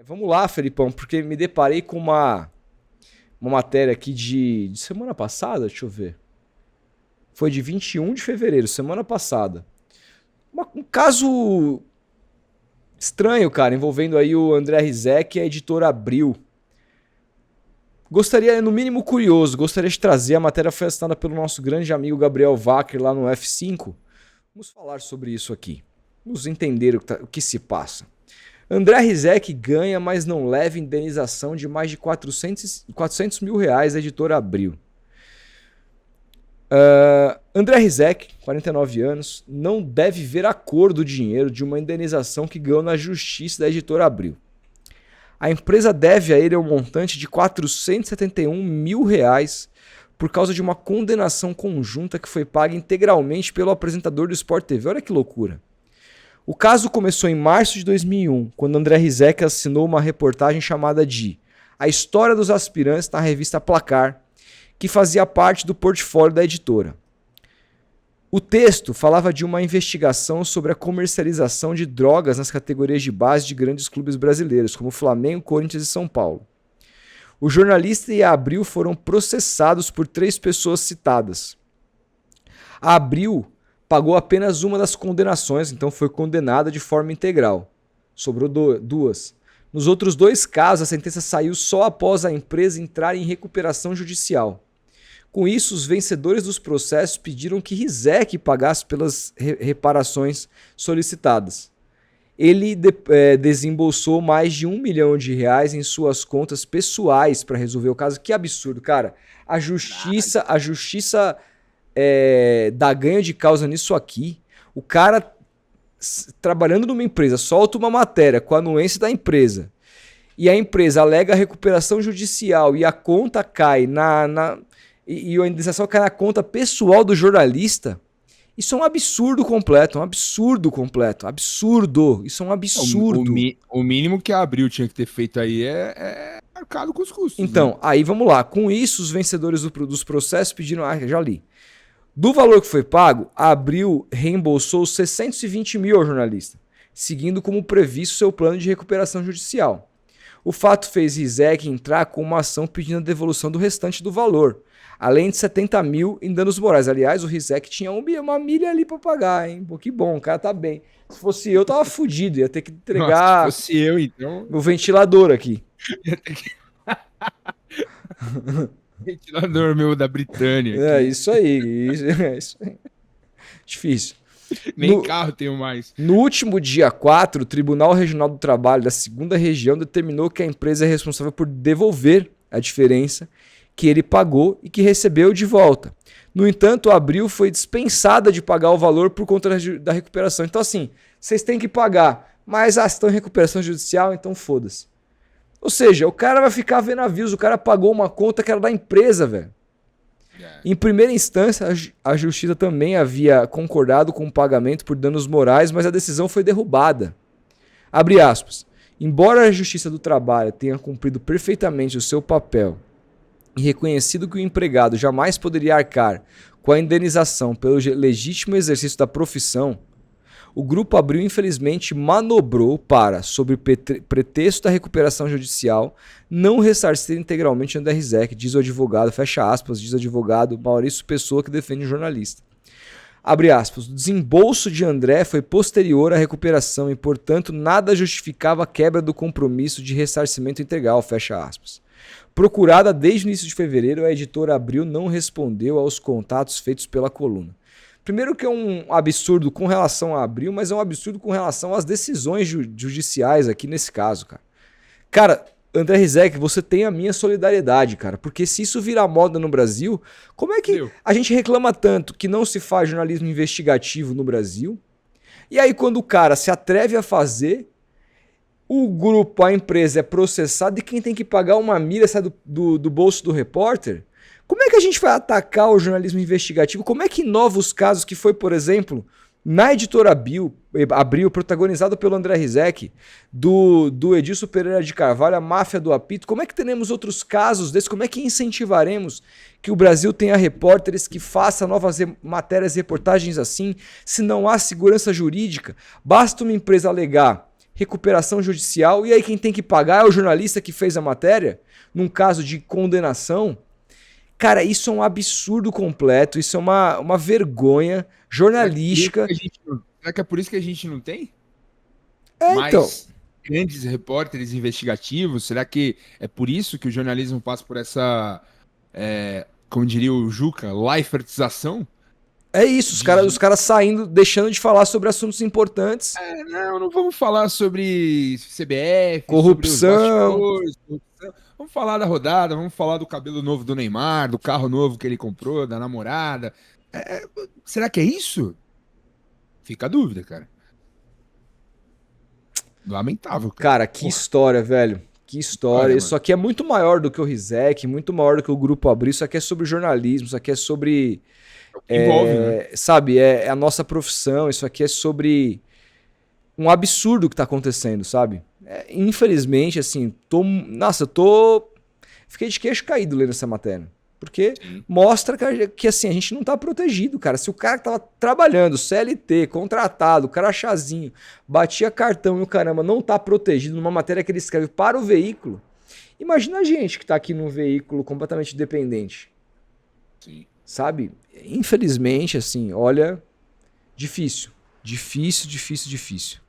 Vamos lá, Felipão, porque me deparei com uma matéria aqui de semana passada, deixa eu ver. Foi de 21 de fevereiro, semana passada. Um caso estranho, cara, envolvendo aí o André Rizek e a editora Abril. Gostaria, no mínimo curioso, gostaria de trazer, a matéria foi assinada pelo nosso grande amigo Gabriel Wacker lá no F5. Vamos falar sobre isso aqui. Vamos entender o que se passa. André Rizek ganha, mas não leva indenização de mais de 400 mil reais da editora Abril. André Rizek, 49 anos, não deve ver a cor do dinheiro de uma indenização que ganhou na justiça da editora Abril. A empresa deve a ele um montante de 471 mil reais por causa de uma condenação conjunta que foi paga integralmente pelo apresentador do Sport TV. Olha que loucura. O caso começou em março de 2001, quando André Rizek assinou uma reportagem chamada de A História dos Aspirantes na revista Placar, que fazia parte do portfólio da editora. O texto falava de uma investigação sobre a comercialização de drogas nas categorias de base de grandes clubes brasileiros, como Flamengo, Corinthians e São Paulo. O jornalista e a Abril foram processados por 3 pessoas citadas. A Abril pagou apenas uma das condenações, então foi condenada de forma integral. Sobrou 2. Nos outros 2 casos, a sentença saiu só após a empresa entrar em recuperação judicial. Com isso, os vencedores dos processos pediram que Rizek pagasse pelas reparações solicitadas. Ele desembolsou mais de R$1 milhão em suas contas pessoais para resolver o caso. Que absurdo, cara. A justiça dá ganho de causa nisso aqui. O cara, trabalhando numa empresa, solta uma matéria com a anuência da empresa e a empresa alega a recuperação judicial e a conta cai e a indenização cai na conta pessoal do jornalista. Isso é um absurdo completo, absurdo. Isso é um absurdo. O mínimo que a Abril tinha que ter feito aí é arcado com os custos. Então, né? Aí vamos lá. Com isso, os vencedores dos processos pediram... já li. Do valor que foi pago, a Abril reembolsou 620 mil ao jornalista, seguindo como previsto seu plano de recuperação judicial. O fato fez Rizek entrar com uma ação pedindo a devolução do restante do valor, além de 70 mil em danos morais. Aliás, o Rizek tinha uma milha ali pra pagar, hein? Pô, que bom, o cara tá bem. Se fosse eu, tava fudido. Ia ter que entregar. Nossa, se fosse eu, então. O ventilador aqui. Ia ter que. Ventilador meu da Britânia. É isso aí. Isso aí. Difícil. Nem carro tenho mais. No último dia 4, o Tribunal Regional do Trabalho da 2ª Região determinou que a empresa é responsável por devolver a diferença que ele pagou e que recebeu de volta. No entanto, a Abril foi dispensada de pagar o valor por conta da recuperação. Então, assim, vocês têm que pagar, mas estão em recuperação judicial, então foda-se. Ou seja, o cara vai ficar vendo aviso, o cara pagou uma conta que era da empresa, velho. Em primeira instância, a justiça também havia concordado com o pagamento por danos morais, mas a decisão foi derrubada. Abre aspas. Embora a Justiça do Trabalho tenha cumprido perfeitamente o seu papel e reconhecido que o empregado jamais poderia arcar com a indenização pelo legítimo exercício da profissão, o Grupo Abril infelizmente manobrou para, sob pretexto da recuperação judicial, não ressarcir integralmente André Rizek, diz o advogado, fecha aspas, diz o advogado Maurício Pessoa, que defende o jornalista. Abre aspas, o desembolso de André foi posterior à recuperação e, portanto, nada justificava a quebra do compromisso de ressarcimento integral, fecha aspas. Procurada desde o início de fevereiro, a editora Abril não respondeu aos contatos feitos pela coluna. Primeiro que é um absurdo com relação a Abril, mas é um absurdo com relação às decisões judiciais aqui nesse caso, cara. Cara, André Rizek, você tem a minha solidariedade, cara, porque se isso virar moda no Brasil, como é que a gente reclama tanto que não se faz jornalismo investigativo no Brasil? E aí quando o cara se atreve a fazer, o grupo, a empresa é processada e quem tem que pagar uma milha sai do bolso do repórter? Como é que a gente vai atacar o jornalismo investigativo? Como é que inova os casos que foi, por exemplo, na editora Abril, protagonizado pelo André Rizek, do Edilson Pereira de Carvalho, a máfia do apito, como é que teremos outros casos desses? Como é que incentivaremos que o Brasil tenha repórteres que façam novas matérias e reportagens assim, se não há segurança jurídica? Basta uma empresa alegar recuperação judicial, e aí quem tem que pagar é o jornalista que fez a matéria, num caso de condenação. Cara, isso é um absurdo completo, isso é uma vergonha jornalística. Será que é por isso que a gente não tem Então. mais grandes repórteres investigativos? Será que é por isso que o jornalismo passa por essa, como diria o Juca, Leifertização? É isso, os caras saindo, deixando de falar sobre assuntos importantes. Não vamos falar sobre CBF, Corrupção. sobre os bastidores, corrupção. Vamos falar da rodada, vamos falar do cabelo novo do Neymar, do carro novo que ele comprou, da namorada. Será que é isso? Fica a dúvida, cara. Lamentável, cara. Cara, que história, velho. Que história. Olha, Isso aqui é muito maior do que o Rizek, muito maior do que o Grupo Abril. Isso aqui é sobre jornalismo, isso aqui é sobre... envolve, né? Sabe, é a nossa profissão. Isso aqui é sobre um absurdo que tá acontecendo, sabe? Infelizmente, assim, fiquei de queixo caído lendo essa matéria. Porque mostra que assim, a gente não tá protegido, cara. Se o cara que tava trabalhando, CLT, contratado, crachazinho, batia cartão e o caramba não tá protegido numa matéria que ele escreve para o veículo, imagina a gente que tá aqui num veículo completamente dependente. Sim. Sabe? Infelizmente, assim, olha, difícil. Difícil.